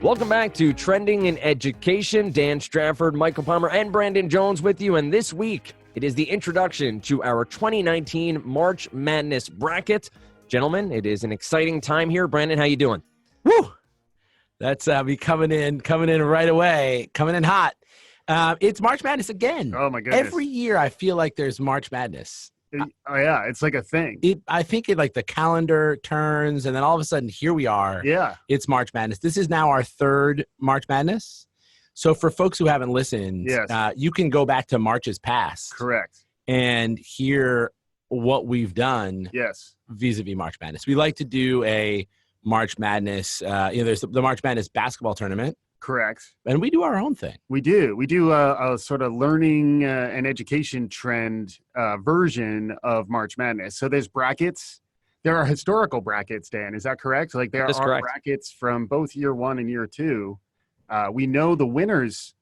Welcome back to Trending in Education. Dan Strafford, Michael Palmer, and Brandon Jones with you. And this week, it is the introduction to our 2019 March Madness bracket. Gentlemen, it is an exciting time here. Brandon, how you doing? Woo! That's me coming in right away, coming in hot. It's March Madness again. Oh, my goodness. Every year I feel like there's March Madness. Oh, yeah. It's like a thing. I think like the calendar turns, and then all of a sudden, here we are. Yeah. It's March Madness. This is now our third March Madness. So for folks who haven't listened, yes. You can go back to Marches past. Correct. And hear what we've done vis-a-vis March Madness. We like to do a March Madness. There's the March Madness basketball tournament. Correct. And we do our own thing. We do. We do a sort of learning and education trend version of March Madness. So there's brackets. There are historical brackets, Dan. Is that correct? Like there are brackets from both year one and year two. We know the winners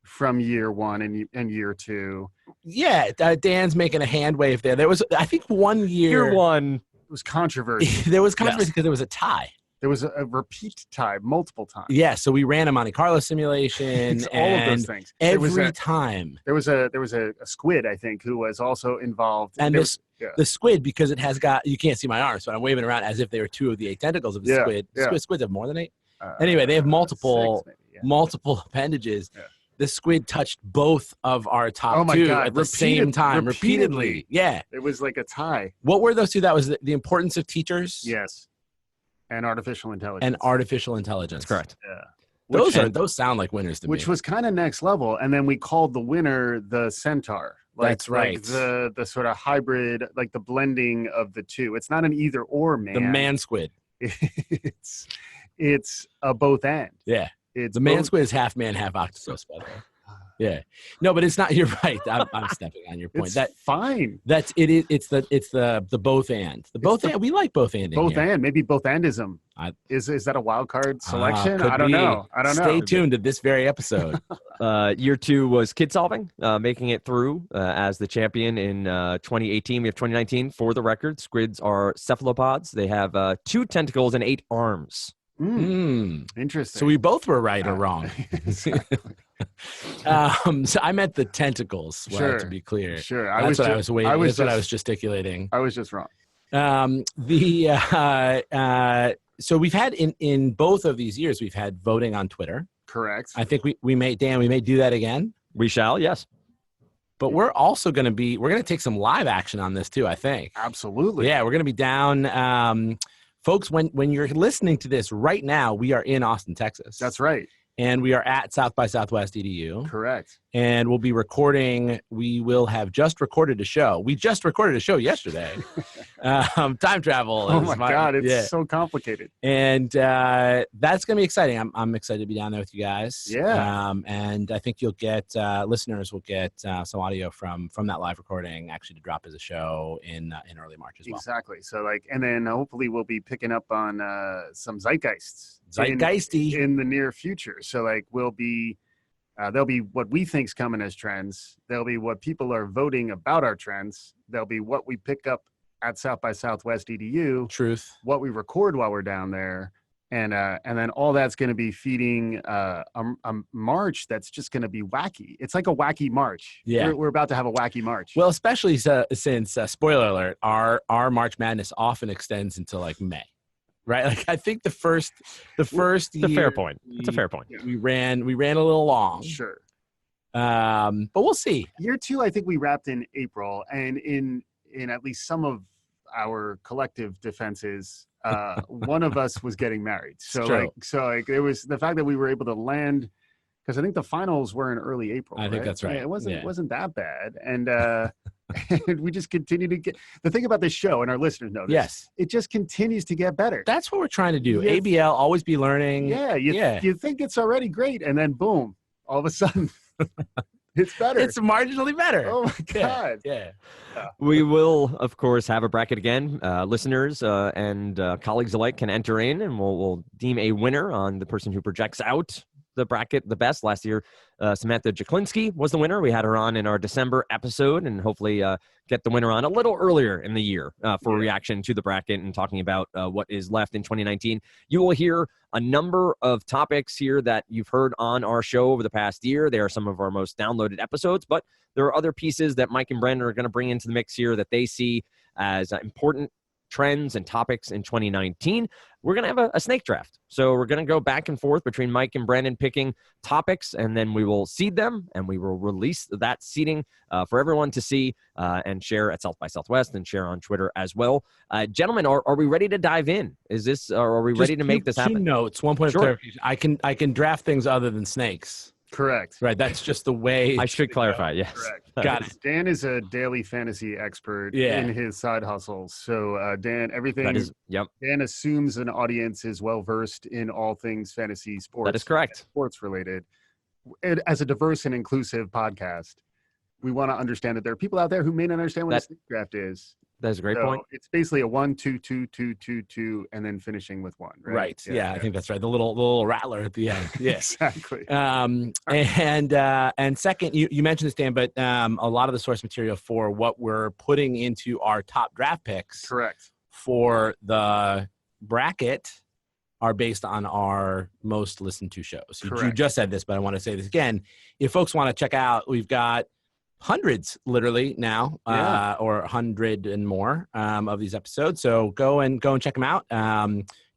from year one and year two. Yeah. Dan's making a hand wave there. There was, I think, one year. Year one. It was controversy. There was controversy because there was a tie. There was a repeat tie multiple times. Yeah, so we ran a Monte Carlo simulation. All of those things. Every time. There was a squid, I think, who was also involved. And the squid, because it has got, you can't see my arms, but I'm waving around as if they were two of the 8 tentacles of the squid. Squids have more than 8. Anyway, they have multiple appendages. Yeah. The squid touched both of our top two at the same time, repeatedly. Yeah. It was like a tie. What were those two? That was the importance of teachers? Yes. And artificial intelligence. That's correct. Yeah. Those sound like winners to me. Which was kind of next level. And then we called the winner the centaur. That's right. Like the sort of hybrid, like the blending of the two. It's not an either or, man. The man squid. It's a both and. Yeah. The man squid is half man, half octopus, by the way. Yeah. No, but it's not. You're right. I'm stepping on your point. That's fine. That's it. It's the both and. The both and. We like both and. Both and. Maybe both andism. Is that a wild card selection? I don't know. Stay tuned to this very episode. Year two was kid solving, making it through as the champion in 2018. We have 2019 for the record. Squids are cephalopods. They have 2 tentacles and 8 arms. Interesting. So we both were right or wrong. So I meant the tentacles. To be clear. Sure. That's what I was gesticulating. I was just wrong. So we've had in both of these years, we've had voting on Twitter. Correct. I think we may do that again. We shall, yes. But we're also going to take some live action on this too, I think. Absolutely. Yeah, we're going to be down. Folks, when you're listening to this right now, we are in Austin, Texas. That's right. And we are at South by Southwest EDU. Correct. And we'll be recording. We will have just recorded a show. We just recorded a show yesterday. Time travel. Oh, my God. It's so complicated. And that's going to be exciting. I'm excited to be down there with you guys. Yeah. And I think you'll get, listeners will get some audio from that live recording actually to drop as a show in early March as well. Exactly. So and then hopefully we'll be picking up on some zeitgeists. Zeitgeisty. In the near future. So we'll be, there'll be what we think's coming as trends. There'll be what people are voting about our trends. There'll be what we pick up at South by Southwest EDU. Truth. What we record while we're down there. And then all that's going to be feeding a March that's just going to be wacky. It's like a wacky March. Yeah. We're about to have a wacky March. Well, especially since, spoiler alert, our March Madness often extends into May. Right, I think the first year, fair point. It's a fair point. We ran a little long. Sure, but we'll see. Year two, I think we wrapped in April, and in at least some of our collective defenses, one of us was getting married. So it was the fact that we were able to land, because I think the finals were in early April. I think that's right. Yeah, it wasn't that bad, and and we just continue to get. The thing about this show, and our listeners know this, it just continues to get better. That's what we're trying to do. ABL, always be learning. Yeah, you think it's already great, and then boom, all of a sudden, it's better. It's marginally better. Oh my God! Yeah. We will, of course, have a bracket again. Listeners and colleagues alike can enter in, and we'll deem a winner on the person who projects out the bracket the best last year. Samantha Jaklinski was the winner. We had her on in our December episode, and hopefully get the winner on a little earlier in the year for a reaction to the bracket and talking about what is left in 2019. You will hear a number of topics here that you've heard on our show over the past year. They are some of our most downloaded episodes, but there are other pieces that Mike and Brandon are going to bring into the mix here that they see as important trends and topics in 2019. We're going to have a snake draft. So we're going to go back and forth between Mike and Brandon picking topics, and then we will seed them, and we will release that seeding for everyone to see and share at South by Southwest and share on Twitter as well. Gentlemen, are we ready to dive in? Are we ready to make this happen? Two notes. One point of clarification. I can draft things other than snakes. Correct. Right. That's just the way. I should clarify. Yes. Correct. Got it. Dan is a daily fantasy expert in his side hustles. So Dan, everything. Dan assumes an audience is well versed in all things fantasy sports. That is correct. Sports related. As a diverse and inclusive podcast, we want to understand that there are people out there who may not understand what a snake draft is. That's a great point. It's basically a 1, 2, 2, 2, 2, 2, and then finishing with 1. Right. Yeah, I think that's right. The little rattler at the end. Yeah. Exactly. And second, you mentioned this, Dan, but a lot of the source material for what we're putting into our top draft picks, correct, for the bracket are based on our most listened to shows. You just said this, but I want to say this again. If folks want to check out, we've got hundreds literally now, or 100 and more of these episodes. So go and check them out.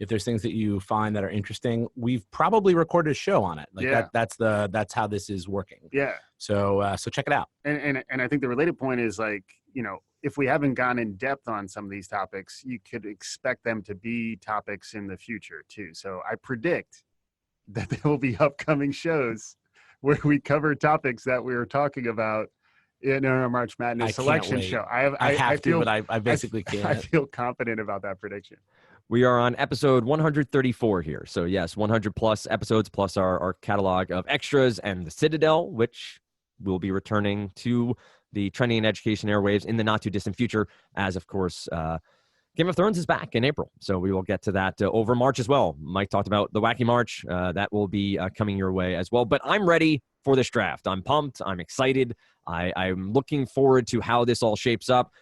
If there's things that you find that are interesting, we've probably recorded a show on it. That's how this is working. Yeah. So check it out. And I think the related point is, like, if we haven't gone in depth on some of these topics, you could expect them to be topics in the future too. So I predict that there will be upcoming shows where we cover topics that we were talking about in our March Madness selection show. I basically can't. I feel confident about that prediction. We are on episode 134 here. So yes, 100 plus episodes plus our catalog of extras and the Citadel, which will be returning to the Trending in Education airwaves in the not too distant future, as of course Game of Thrones is back in April. So we will get to that over March as well. Mike talked about the Wacky March. That will be coming your way as well. But I'm ready for this draft. I'm pumped. I'm excited. I'm looking forward to how this all shapes up.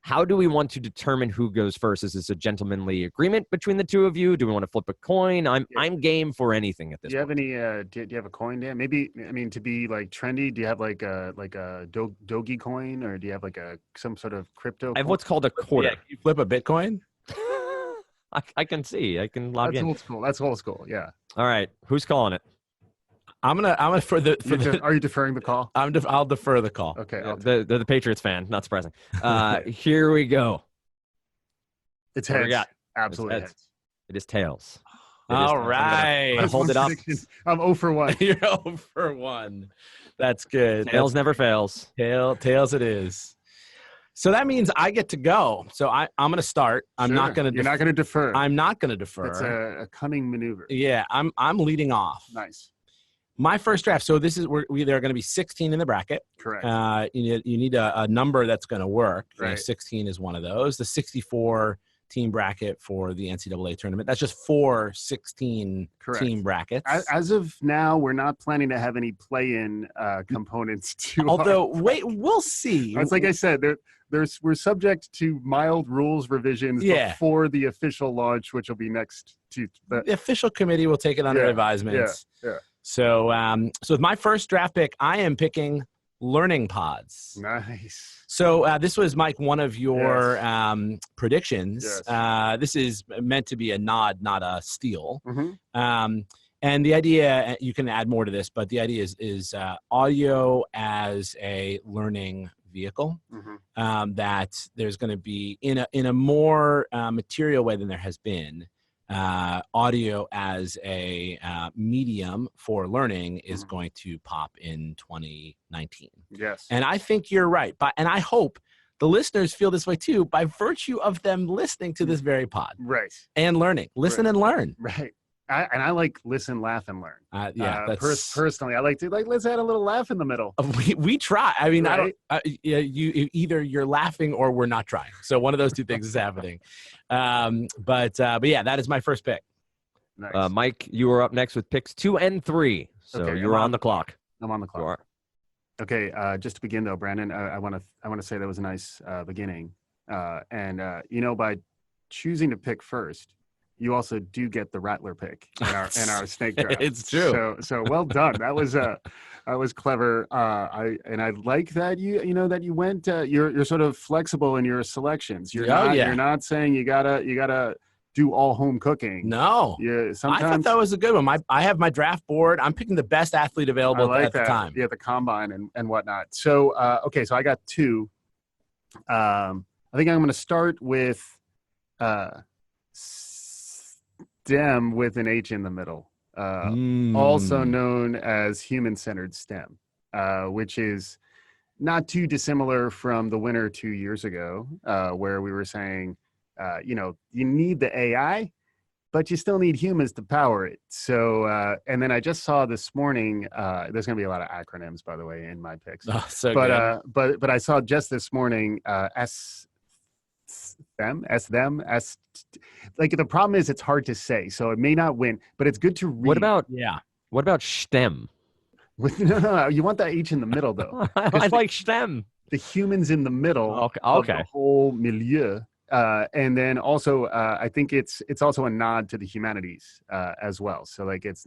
How do we want to determine who goes first? Is this a gentlemanly agreement between the two of you? Do we want to flip a coin? I'm game for anything at this point. Do you have a coin, Dan? Maybe, to be like trendy, do you have like a Doge coin, or do you have like some sort of crypto? I have what's called a quarter. Yeah, you flip a Bitcoin? I can see. I can log in. That's old school. Yeah. All right. Who's calling it? I'm gonna Are you deferring the call? I'll defer the call. Okay. The Patriots fan, not surprising. Here we go. It's heads. Absolutely heads. It is tails. All right. I'm gonna hold it up. I'm 0 for 1. You're 0 for 1. That's good. Tails never fails. Tails it is. So that means I get to go. So I'm going to start. You're not going to defer. I'm not going to defer. It's a cunning maneuver. Yeah, I'm leading off. Nice. My first draft. So this is there are going to be 16 in the bracket. Correct. You need a number that's going to work. Right. 16 is one of those. The 64 team bracket for the NCAA tournament. That's just 4 16 team brackets. As of now, we're not planning to have any play-in components to. Although, we'll see. It's like I said, we're subject to mild rules revisions before the official launch, which will be next to the official committee will take it under advisement. Yeah. So with my first draft pick, I am picking Learning Pods. Nice. So this was, Mike, one of your predictions. Yes. This is meant to be a nod, not a steal. Mm-hmm. And the idea, you can add more to this, but the idea is audio as a learning vehicle. Mm-hmm. That there's going to be in a more material way than there has been. Audio as a medium for learning is going to pop in 2019. Yes. And I think you're right. And I hope the listeners feel this way too, by virtue of them listening to this very pod. Right. And learning. Listen and learn. Right. I like listen, laugh, and learn. That's personally, I like to let's add a little laugh in the middle. We try. I mean, right? You either you're laughing or we're not trying. So one of those two things is happening. But yeah, that is my first pick. Nice. Mike, you are up next with picks 2 and 3. So okay, you're on the clock. I'm on the clock. You are. Okay, just to begin though, Brandon, I want to say that was a nice beginning, and by choosing to pick first, you also do get the Rattler pick in our snake draft. It's true. So well done. That was clever. I like that you went. You're sort of flexible in your selections. You're not saying you gotta do all home cooking. No. Yeah. Sometimes I thought that was a good one. I have my draft board. I'm picking the best athlete available at the time. Yeah, the combine and whatnot. So okay, so I got 2. I think I'm going to start with STEM with an H in the middle, also known as human-centered STEM, which is not too dissimilar from the winner 2 years ago, where we were saying, you need the AI, but you still need humans to power it. So, and then I just saw this morning, there's going to be a lot of acronyms, by the way, in my picks. Oh, so good. But I saw just this morning, like the problem is it's hard to say, so it may not win, but it's good to read. What about STEM? No, you want that H in the middle though. I like STEM. The humans in the middle okay. of the whole milieu. And then also, I think it's also a nod to the humanities as well. So like it's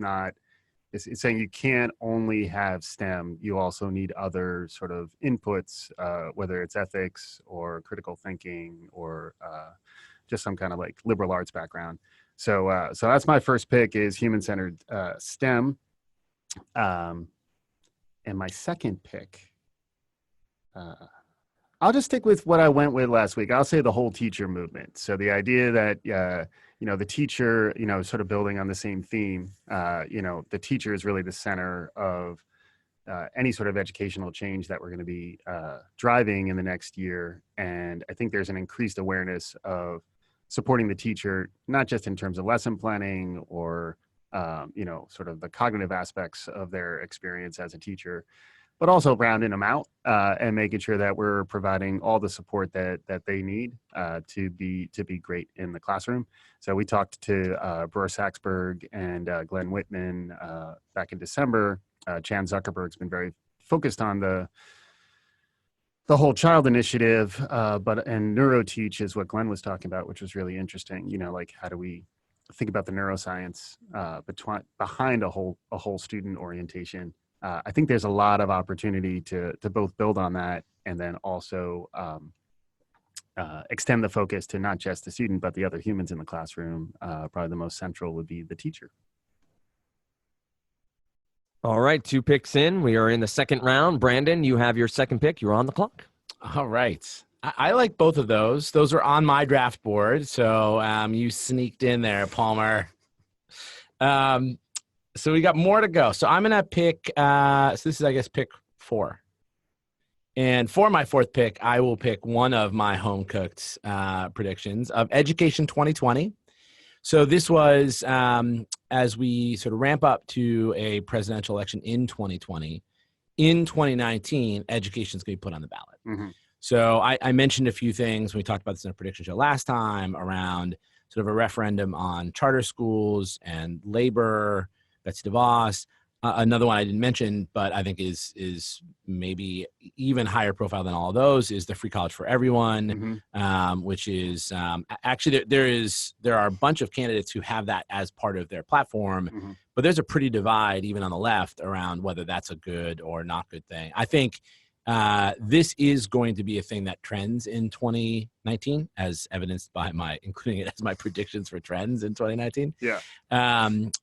saying you can't only have STEM, you also need other sort of inputs, whether it's ethics or critical thinking or just some kind of like liberal arts background. So that's my first pick is human-centered STEM. And my second pick, I'll just stick with what I went with last week. I'll say the whole teacher movement. So the idea that, the teacher, sort of building on the same theme, the teacher is really the center of any sort of educational change that we're going to be driving in the next year. And I think there's an increased awareness of supporting the teacher, not just in terms of lesson planning or, sort of the cognitive aspects of their experience as a teacher, but also rounding them out and making sure that we're providing all the support that they need to be great in the classroom. So we talked to Brewer Saxberg and Glenn Whitman back in December. Chan Zuckerberg's been very focused on the whole child initiative, and NeuroTeach is what Glenn was talking about, which was really interesting. Like how do we think about the neuroscience behind a whole student orientation? I think there's a lot of opportunity to both build on that and then also extend the focus to not just the student, but the other humans in the classroom. Probably the most central would be the teacher. All right, 2 picks in. We are in the second round. Brandon, you have your second pick. You're on the clock. All right. I like both of those. Those are on my draft board. So you sneaked in there, Palmer. So we got more to go. So I'm going to pick, so this is, I guess, pick 4. And for my 4th pick, I will pick one of my home-cooked predictions of Education 2020. So this was as we sort of ramp up to a presidential election in 2020. In 2019, education is going to be put on the ballot. Mm-hmm. So I mentioned a few things. We talked about this in a prediction show last time around sort of a referendum on charter schools and labor. Betsy DeVos. Another one I didn't mention, but I think is maybe even higher profile than all of those is the free college for everyone, which is actually there are a bunch of candidates who have that as part of their platform, but there's a pretty divide even on the left around whether that's a good or not good thing. I think this is going to be a thing that trends in 2019, as evidenced by including it as my predictions for trends in 2019. Yeah.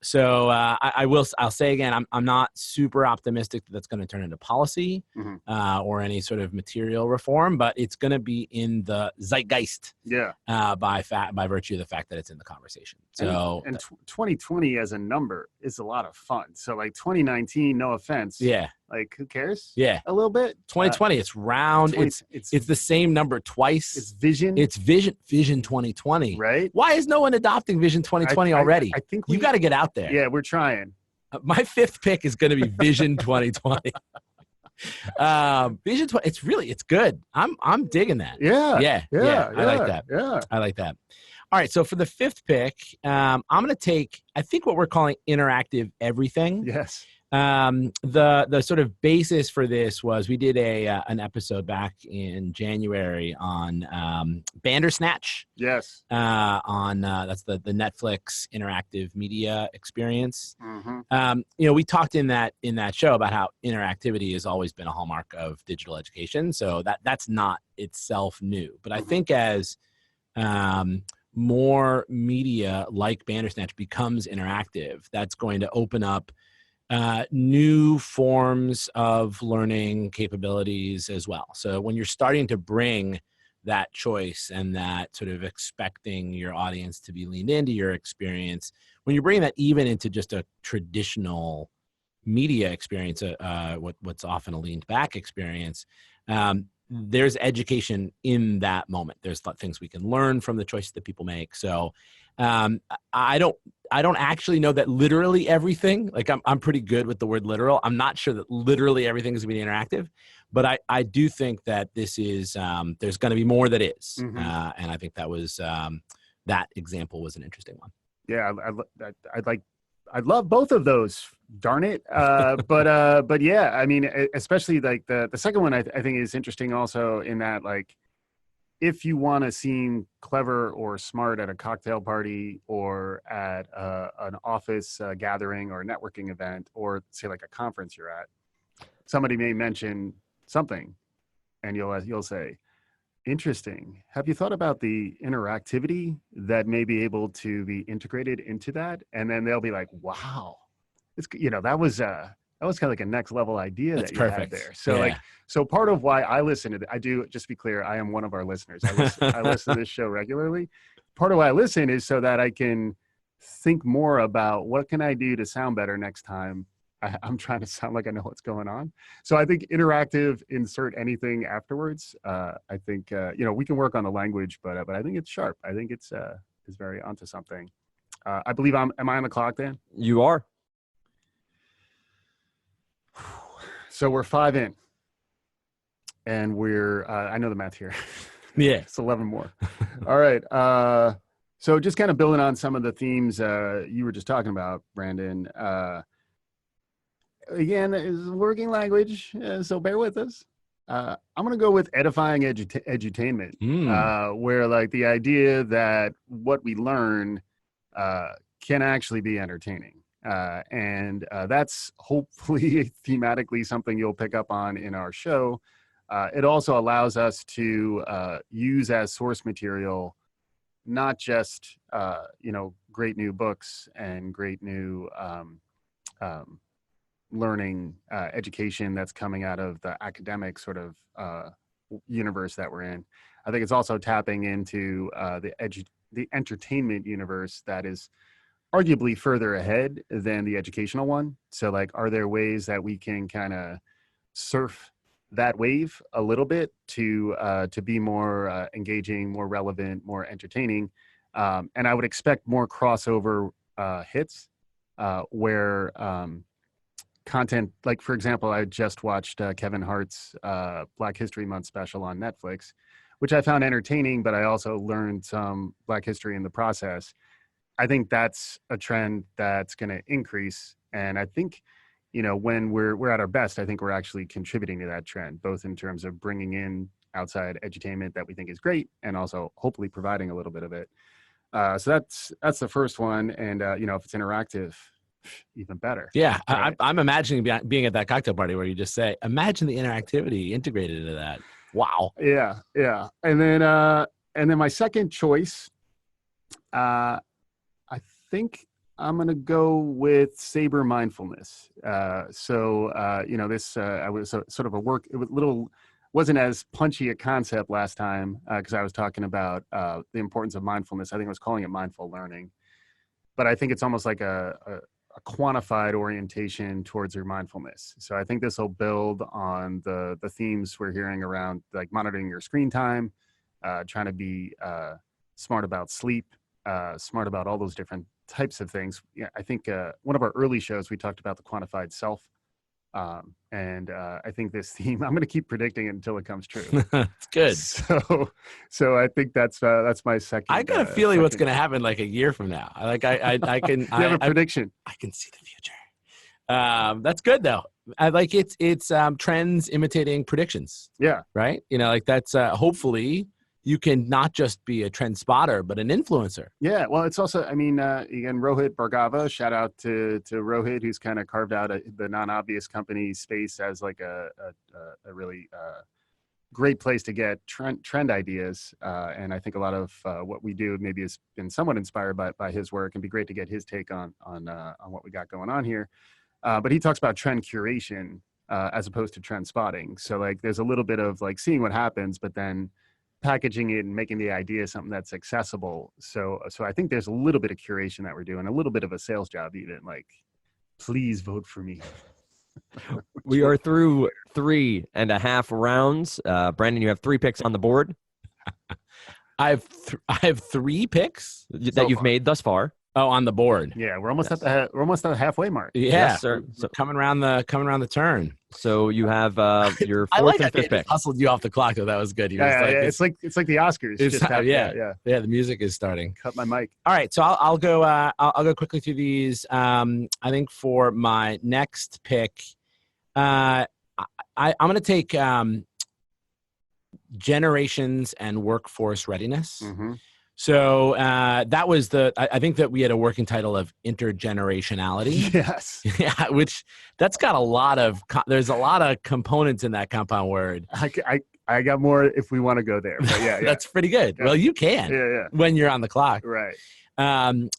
So I'll say again, I'm not super optimistic that that's going to turn into policy or any sort of material reform, but it's going to be in the zeitgeist. Yeah. By virtue of the fact that it's in the conversation. So and 2020 as a number is a lot of fun. So like 2019, no offense. Yeah. Like who cares? Yeah. A little bit. 2020, it's round. It's the same number twice. It's vision. It's Vision 2020. Right. Why is no one adopting Vision 2020 already? I think you got to get out there. Yeah, we're trying. My 5th pick is going to be Vision 2020. Vision 20. It's good. I'm digging that. Yeah. I like that. Yeah. I like that. All right. So for the fifth pick, I'm going to take, I think, what we're calling interactive everything. Yes. The sort of basis for this was we did an episode back in January on Bandersnatch. Yes. That's the Netflix interactive media experience. Mm-hmm. We talked in that show about how interactivity has always been a hallmark of digital education. So that's not itself new. But I think as more media like Bandersnatch becomes interactive, that's going to open up new forms of learning capabilities as well. So when you're starting to bring that choice and that sort of expecting your audience to be leaned into your experience, when you're bringing that even into just a traditional media experience, what's often a leaned back experience, there's education in that moment. There's things we can learn from the choices that people make. So I don't actually know that literally everything, like I'm pretty good with the word literal. I'm not sure that literally everything is going to be interactive, but I do think that this is, there's going to be more that is. Mm-hmm. And I think that was, that example was an interesting one. Yeah. I'd love both of those, darn it. But yeah, I mean, especially like the second one, I think is interesting also in that, like, if you want to seem clever or smart at a cocktail party or at an office gathering or a networking event, or say like a conference you're at, somebody may mention something and you'll say, interesting. Have you thought about the interactivity that may be able to be integrated into that? And then they'll be like, wow, it's, that was kind of like a next level idea That's that you perfect. had there. So so part of why I listen to I do, just to be clear, I am one of our listeners. I listen to this show regularly. Part of why I listen is so that I can think more about what can I do to sound better next time I'm trying to sound like I know what's going on. So I think interactive, insert anything afterwards. I think, we can work on the language, but I think it's sharp. I think it's very onto something. I believe am I on the clock, Dan? You are. So we're 5 in and we're, I know the math here. Yeah. It's 11 more. All right. So just kind of building on some of the themes you were just talking about, Brandon, again, is working language, so bear with us. I'm going to go with edifying edutainment, where like the idea that what we learn can actually be entertaining. And that's hopefully thematically something you'll pick up on in our show. It also allows us to use as source material, not just, great new books and great new learning education that's coming out of the academic sort of universe that we're in. I think it's also tapping into the entertainment universe that is arguably further ahead than the educational one. So like, are there ways that we can kind of surf that wave a little bit to be more engaging, more relevant, more entertaining? And I would expect more crossover hits where content, like for example, I just watched Kevin Hart's Black History Month special on Netflix, which I found entertaining, but I also learned some Black history in the process. I think that's a trend that's going to increase. And I think, when we're at our best, I think we're actually contributing to that trend, both in terms of bringing in outside edutainment that we think is great, and also hopefully providing a little bit of it. So that's the first one. And, if it's interactive, even better. Yeah. Right? I'm imagining being at that cocktail party where you just say, imagine the interactivity integrated into that. Wow. Yeah. Yeah. And then my second choice, I think I'm going to go with Saber mindfulness. This I was sort of wasn't as punchy a concept last time because I was talking about the importance of mindfulness. I think I was calling it mindful learning, but I think it's almost like a quantified orientation towards your mindfulness. So I think this will build on the themes we're hearing around, like monitoring your screen time, trying to be smart about sleep, smart about all those different types of things. Yeah, I think one of our early shows, we talked about the quantified self And I think this theme, I'm going to keep predicting it until it comes true. It's good. So I think that's my second. I got a feeling what's going to happen like a year from now. I can. You have a prediction. I can see the future. That's good though. I like it's trends imitating predictions. Yeah. Right. Like that's hopefully you can not just be a trend spotter, but an influencer. Yeah. Well, it's also, I mean, again, Rohit Bhargava, shout out to Rohit, who's kind of carved out the non-obvious company space as like a really great place to get trend ideas. And I think a lot of what we do maybe has been somewhat inspired by his work, and be great to get his take on what we got going on here. But he talks about trend curation as opposed to trend spotting. So like there's a little bit of like seeing what happens, but then packaging it and making the idea something that's accessible. So I think there's a little bit of curation that we're doing, a little bit of a sales job even, like, please vote for me. We are through 3.5 rounds. Brandon, you have 3 picks on the board. I have 3 picks that you've made thus far. Oh, on the board. Yeah, we're almost at the halfway mark. Yeah, yes, sir. So coming around the turn. So you have your 4th and 5th pick. Hustled you off the clock, though. That was good. It's like the Oscars. Yeah. The music is starting. Cut my mic. All right, so I'll go. I'll go quickly through these. I think for my next pick, I'm going to take generations and workforce readiness. Mm-hmm. So that was I think that we had a working title of intergenerationality. Yes. Yeah, which that's got there's a lot of components in that compound word. I got more if we want to go there, but yeah. That's pretty good. Yeah. Well, you can when you're on the clock. Right.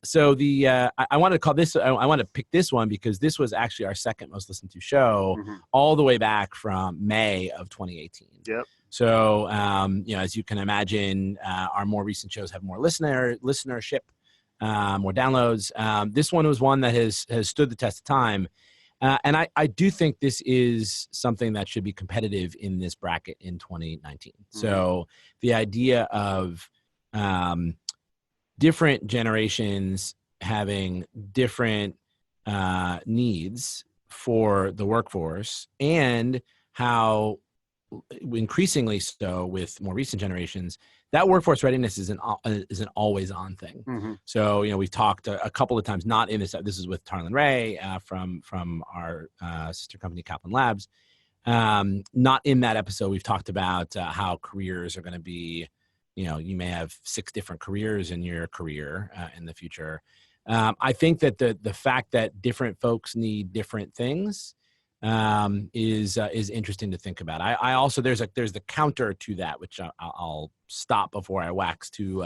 So I wanted to call this, I want to pick this one because this was actually our second most listened to show all the way back from May of 2018. Yep. So, as you can imagine, our more recent shows have more listenership, more downloads. This one was one that has stood the test of time. And I do think this is something that should be competitive in this bracket in 2019. So the idea of different generations having different needs for the workforce, and how increasingly so with more recent generations, that workforce readiness is an always on thing. So, we've talked a couple of times, not in this is with Tarlin Ray from our sister company, Kaplan Labs. Not in that episode, we've talked about how careers are going to be, you may have 6 different careers in your career in the future. I think that the fact that different folks need different things is interesting to think about. I also there's the counter to that, which I'll stop before I wax too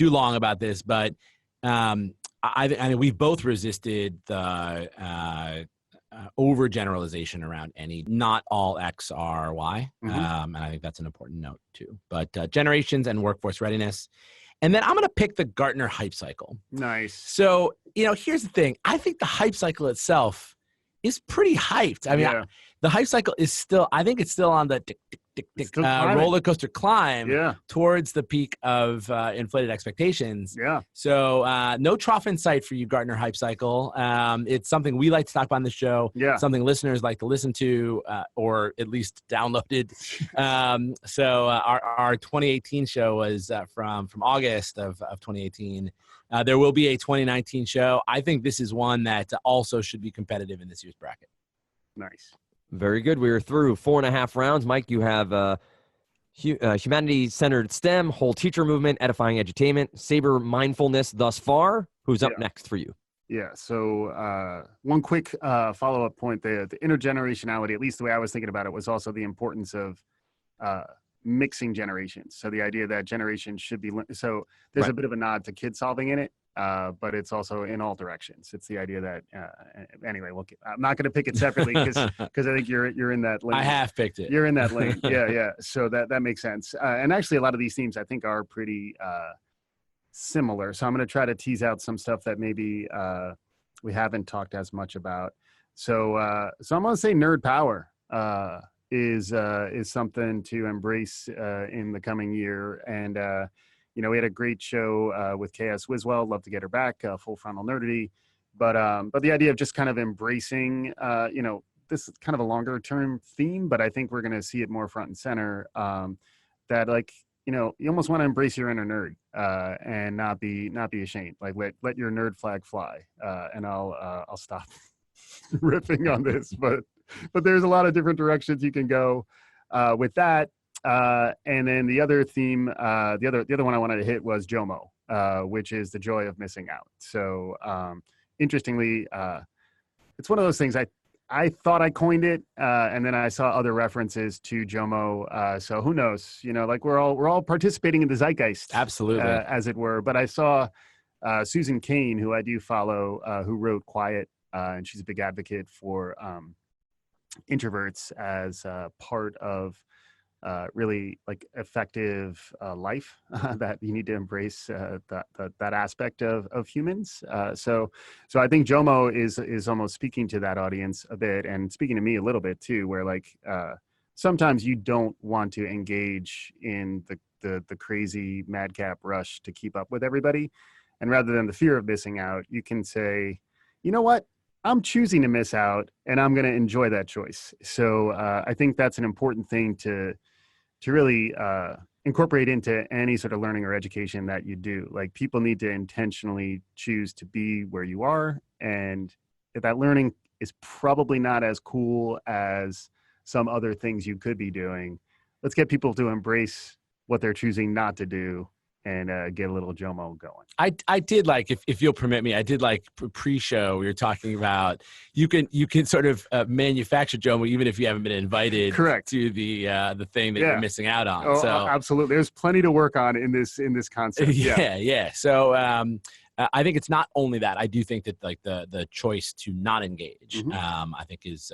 long about this. But I mean we've both resisted the overgeneralization around any. Not all X are Y, and I think that's an important note too. But generations and workforce readiness. And then I'm going to pick the Gartner hype cycle. Nice. So, here's the thing. I think the hype cycle itself is pretty hyped. I mean, the hype cycle is still, I think it's still on the tick, tick, tick, tick, roller coaster climb towards the peak of inflated expectations. Yeah. So no trough in sight for you, Gartner hype cycle. It's something we like to talk about on the show. Yeah. Something listeners like to listen to or at least downloaded. So our 2018 show was from August of 2018. There will be a 2019 show. I think this is one that also should be competitive in this year's bracket. Nice. Very good. We are through 4.5 rounds. Mike, you have humanity-centered STEM, whole teacher movement, edifying edutainment, Saber mindfulness thus far. Who's up next for you? Yeah. So one quick follow-up point there. The intergenerationality, at least the way I was thinking about it, was also the importance of mixing generations. So the idea that generations should be so there's a bit of a nod to kid solving in it, but it's also in all directions. It's the idea that anyway, I'm not going to pick it separately because I think you're in that lane. I have picked it. You're in that lane. Yeah. So that makes sense. And actually, a lot of these themes I think are pretty similar. So I'm going to try to tease out some stuff that maybe we haven't talked as much about. So I'm going to say nerd power. Is something to embrace in the coming year. And, we had a great show with KS Wiswell. Love to get her back, Full Frontal Nerdity. But the idea of just kind of embracing, this is kind of a longer term theme, but I think we're going to see it more front and center. That like, you almost want to embrace your inner nerd and not be ashamed. Like let your nerd flag fly. And I'll stop riffing on this, but there's a lot of different directions you can go with that. And then the other theme, the other one I wanted to hit was JOMO, which is the joy of missing out. So interestingly, it's one of those things I thought I coined it, and then I saw other references to JOMO. So who knows? Like we're all participating in the zeitgeist, absolutely, as it were. But I saw Susan Cain, who I do follow, who wrote Quiet, and she's a big advocate for introverts as part of really like effective life that you need to embrace that aspect of humans. So I think JOMO is almost speaking to that audience a bit, and speaking to me a little bit too, where like sometimes you don't want to engage in the crazy madcap rush to keep up with everybody, and rather than the fear of missing out, you can say, you know what, I'm choosing to miss out, and I'm going to enjoy that choice. So I think that's an important thing to really incorporate into any sort of learning or education that you do. Like people need to intentionally choose to be where you are, and if that learning is probably not as cool as some other things you could be doing, let's get people to embrace what they're choosing not to do and get a little JOMO going. I did like, if you'll permit me, I did like pre-show. We were talking about you can sort of manufacture JOMO even if you haven't been invited. Correct. To the thing that you're missing out on. Oh, so absolutely, there's plenty to work on in this concept. Yeah. So I think it's not only that. I do think that like the choice to not engage, I think is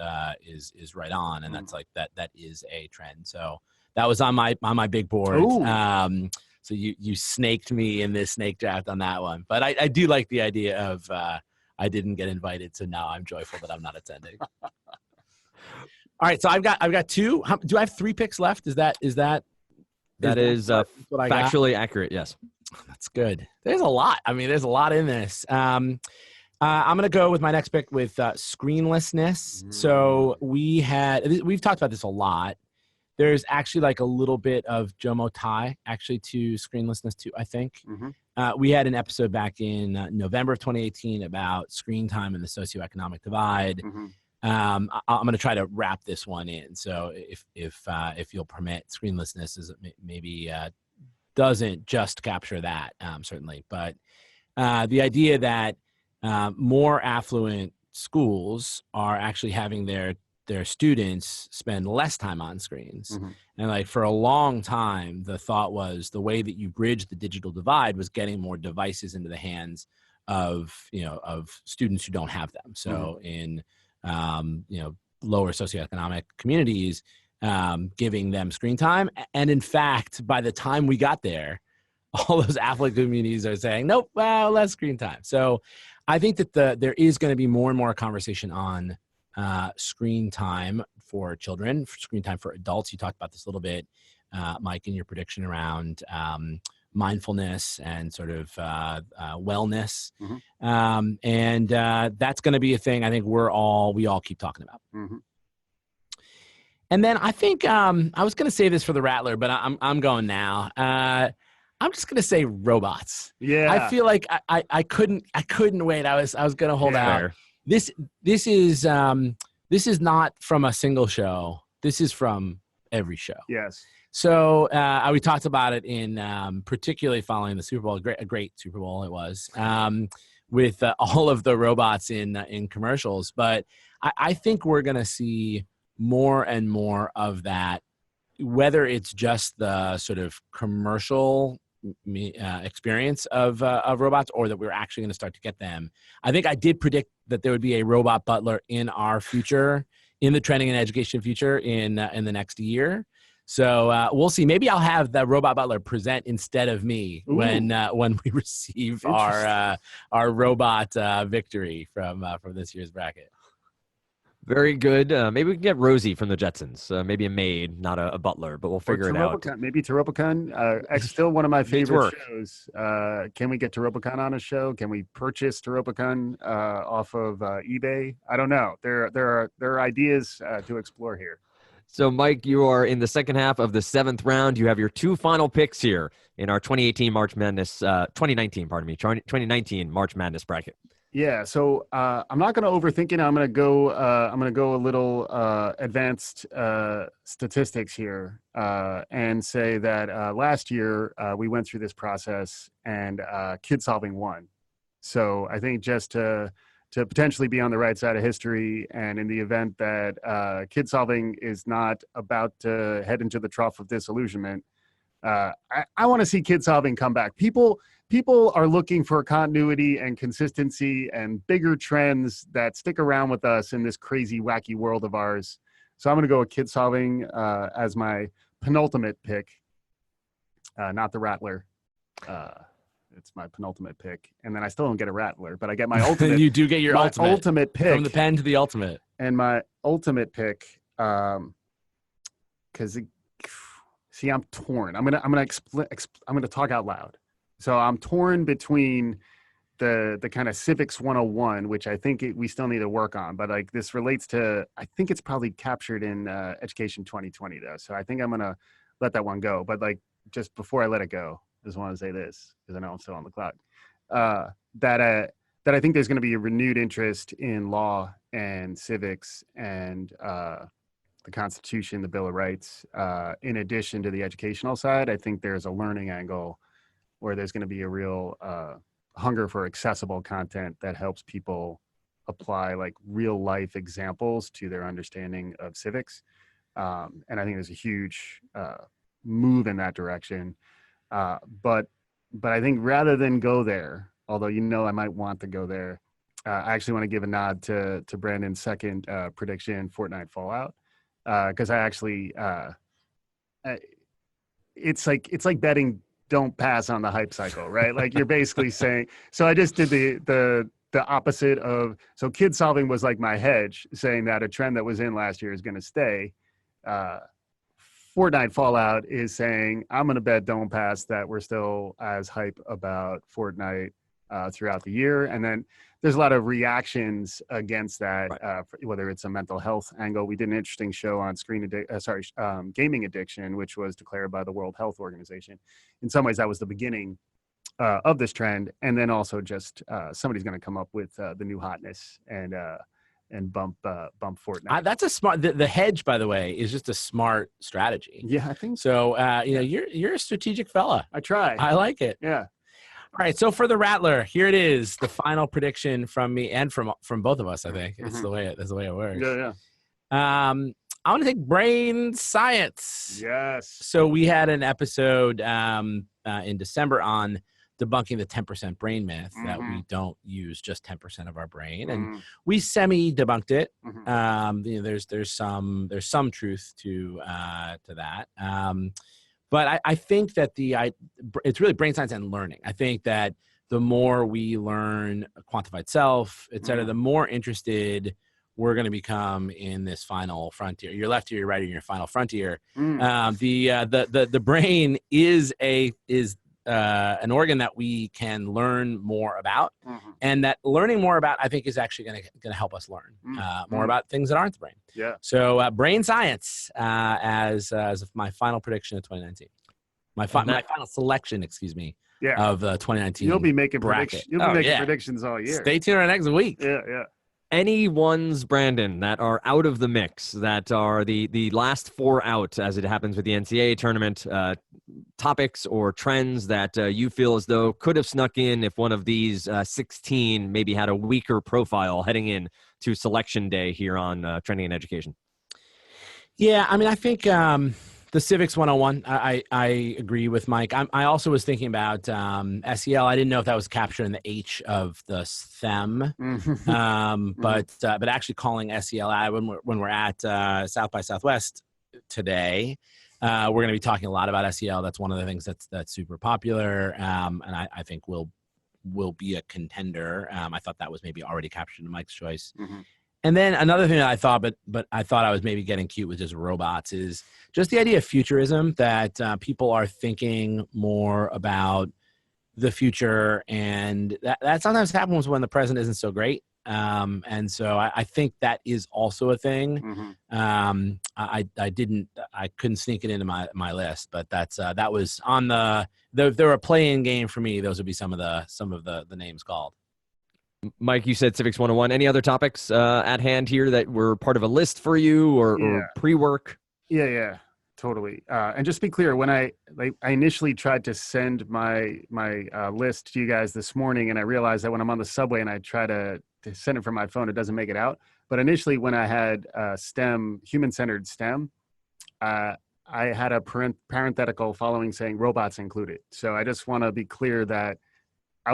right on, and that's like that is a trend. So that was on my big board. Ooh. So you snaked me in this snake draft on that one. But I do like the idea of I didn't get invited, so now I'm joyful that I'm not attending. All right, so I've got two. Do I have 3 picks left? That is factually accurate, yes. That's good. There's a lot. I mean, there's a lot in this. I'm going to go with my next pick with screenlessness. So we've talked about this a lot. There's actually like a little bit of JOMO tie actually to screenlessness too, I think. We had an episode back in November of 2018 about screen time and the socioeconomic divide. I'm going to try to wrap this one in. So if you'll permit, screenlessness is maybe doesn't just capture that, certainly. But the idea that more affluent schools are actually having their students spend less time on screens. And like for a long time, the thought was the way that you bridge the digital divide was getting more devices into the hands of students who don't have them. So in, lower socioeconomic communities, giving them screen time. And in fact, by the time we got there, all those affluent communities are saying, nope, well, less screen time. So I think that there is going to be more and more conversation on screen time for children, screen time for adults. You talked about this a little bit, Mike, in your prediction around mindfulness and sort of wellness. And that's going to be a thing I think we all keep talking about. And then I think I was going to say this for the Rattler, but I'm going now. I'm just going to say robots. Yeah. I feel like I couldn't wait. I was going to hold out. This is not from a single show. This is from every show. Yes. So we talked about it in particularly following the Super Bowl. A great Super Bowl it was, with all of the robots in commercials. But I think we're going to see more and more of that, whether it's just the sort of commercial experience of robots, or that we're actually going to start to get them. I think I did predict that there would be a robot butler in our future, in the training and education future in the next year. So we'll see. Maybe I'll have the robot butler present instead of me when we receive our robot victory from this year's bracket. Very good. Maybe we can get Rosie from the Jetsons. Maybe a maid, not a butler, but we'll figure it out. Maybe Taropicon. Still one of my favorite shows. Can we get Taropicon on a show? Can we purchase Taropicon off of eBay? I don't know. There are ideas to explore here. So, Mike, you are in the second half of the 7th round. You have your 2 final picks here in our 2019 March Madness bracket. Yeah, so I'm not going to overthink it. I'm going to go a little advanced statistics here and say that last year we went through this process and Kid Solving won. So I think just to potentially be on the right side of history, and in the event that Kid Solving is not about to head into the trough of disillusionment, I want to see Kid Solving come back. People are looking for continuity and consistency and bigger trends that stick around with us in this crazy, wacky world of ours. So I'm going to go with Kid Solving as my penultimate pick, not the Rattler. It's my penultimate pick. And then I still don't get a Rattler, but I get my ultimate. You do get your ultimate pick. From the pen to the ultimate. And my ultimate pick, because see, I'm torn. I'm gonna talk out loud. So I'm torn between the kind of civics 101, which I think we still need to work on, but like this relates to, I think it's probably captured in Education 2020 though. So I think I'm gonna let that one go. But like just before I let it go, I just want to say this because I know I'm still on the clock. That I think there's going to be a renewed interest in law and civics and the Constitution, the Bill of Rights. In addition to the educational side, I think there's a learning angle where there's going to be a real hunger for accessible content that helps people apply like real life examples to their understanding of civics. And I think there's a huge move in that direction. But I think rather than go there, although I might want to go there, I actually want to give a nod to Brandon's second prediction, Fortnite Fallout, because I actually it's like betting don't pass on the hype cycle, right? Like you're basically saying. So I just did the opposite of. So Kid Solving was like my hedge, saying that a trend that was in last year is going to stay. Fortnite Fallout is saying, I'm going to bet don't pass that we're still as hype about Fortnite throughout the year. And then there's a lot of reactions against that, right. Whether it's a mental health angle. We did an interesting show on gaming addiction, which was declared by the World Health Organization. In some ways, that was the beginning of this trend. And then also just somebody's going to come up with the new hotness and bump Fortnite. That's a smart. The hedge, by the way, is just a smart strategy. Yeah, I think so. You're a strategic fella. I try. I like it. Yeah. All right. So for the Rattler, here it is. The final prediction from me and from both of us. I think it's the way it works. Yeah. I want to take brain science. Yes. So we had an episode in December on debunking the 10% brain myth that we don't use just 10% of our brain, and we semi-debunked it. There's some truth to that, but I think that it's really brain science and learning. I think that the more we learn quantified self, et cetera, the more interested we're going to become in this final frontier. Your left ear, your right ear, your final frontier. The brain is an organ that we can learn more about, and that learning more about, I think, is actually going to help us learn more about things that aren't the brain. Yeah. So brain science as my final prediction of 2019, my final selection, excuse me, of 2019. You'll be making predictions. You'll be making predictions all year. Stay tuned for next week. Yeah. Any ones, Brandon, that are out of the mix, that are the last 4 out, as it happens with the NCAA tournament, topics or trends that you feel as though could have snuck in if one of these 16 maybe had a weaker profile heading in to selection day here on Trending in Education? Yeah, I mean, I think the Civics 101, I agree with Mike. I also was thinking about SEL. I didn't know if that was captured in the H of the STEM, but actually calling SEL out when we're at South by Southwest today, we're going to be talking a lot about SEL. That's one of the things that's super popular, and I think will be a contender. I thought that was maybe already captured in Mike's choice. And then another thing that I thought, but I thought I was maybe getting cute with just robots, is just the idea of futurism, that people are thinking more about the future, and that sometimes happens when the present isn't so great. And so I think that is also a thing. Mm-hmm. I couldn't sneak it into my list, but that was on if there were a play-in game for me, those would be some of the names called. Mike, you said Civics 101. Any other topics at hand here that were part of a list for you or pre-work? Yeah, totally. And just to be clear, when I initially tried to send my list to you guys this morning, and I realized that when I'm on the subway and I try to send it from my phone, it doesn't make it out. But initially, when I had STEM, human-centered STEM, I had a parenthetical following saying robots included. So I just want to be clear that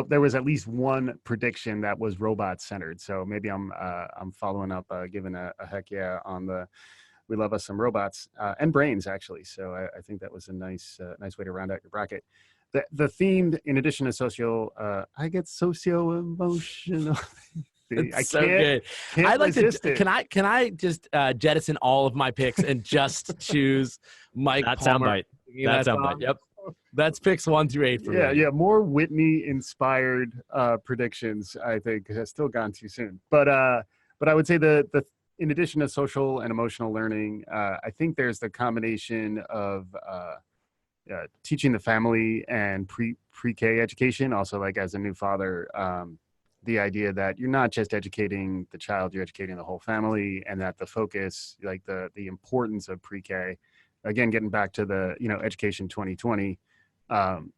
there was at least one prediction that was robot centered. So maybe I'm following up, giving a heck yeah on we love us some robots and brains actually. So I think that was a nice way to round out your bracket. The theme, in addition to social, I get socio-emotional. It's so good. I'd like to. Can I just jettison all of my picks and just choose Mike Palmer? That soundbite. Yep. That's picks 1 through 8 for me. Yeah. More Whitney-inspired predictions, I think, has still gone too soon. But I would say the in addition to social and emotional learning, I think there's the combination of teaching the family and pre-K education. Also, like as a new father, the idea that you're not just educating the child, you're educating the whole family, and that the focus, like the importance of pre-K. Again, getting back to the Education 2020,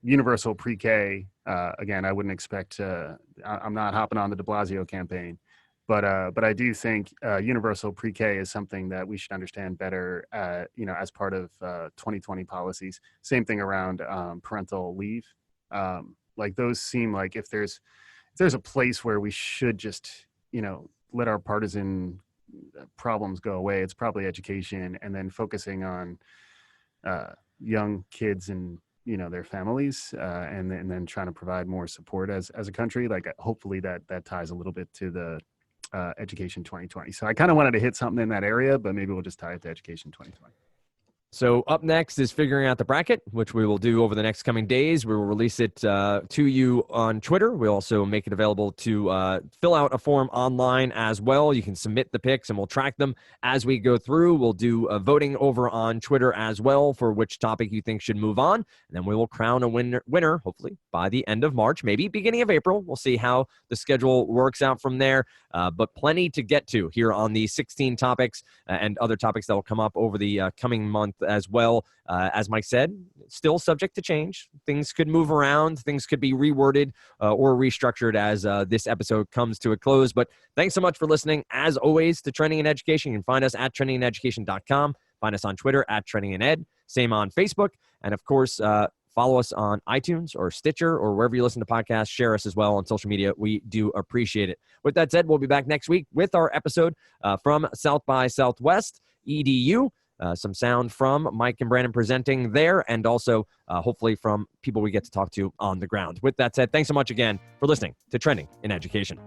universal pre-K. Again, I wouldn't expect. I'm not hopping on the De Blasio campaign, but I do think universal pre-K is something that we should understand better. As part of 2020 policies. Same thing around parental leave. Like those seem like if there's a place where we should just let our partisan problems go away, it's probably education, and then focusing on young kids and their families, and then trying to provide more support as a country. Like hopefully that ties a little bit to the Education 2020. So I kind of wanted to hit something in that area, but maybe we'll just tie it to Education 2020. So up next is figuring out the bracket, which we will do over the next coming days. We will release it to you on Twitter. We'll also make it available to fill out a form online as well. You can submit the picks, and we'll track them as we go through. We'll do voting over on Twitter as well for which topic you think should move on. And then we will crown a winner, hopefully, by the end of March, maybe beginning of April. We'll see how the schedule works out from there. But plenty to get to here on the 16 topics and other topics that will come up over the coming month as well. As Mike said, still subject to change. Things could move around. Things could be reworded or restructured as this episode comes to a close. But thanks so much for listening. As always, to Trending in Education. You can find us at trendingineducation.com. Find us on Twitter at trendingined. Same on Facebook. And of course, follow us on iTunes or Stitcher or wherever you listen to podcasts. Share us as well on social media. We do appreciate it. With that said, we'll be back next week with our episode from South by Southwest EDU. Some sound from Mike and Brandon presenting there, and also hopefully from people we get to talk to on the ground. With that said, thanks so much again for listening to Trending in Education.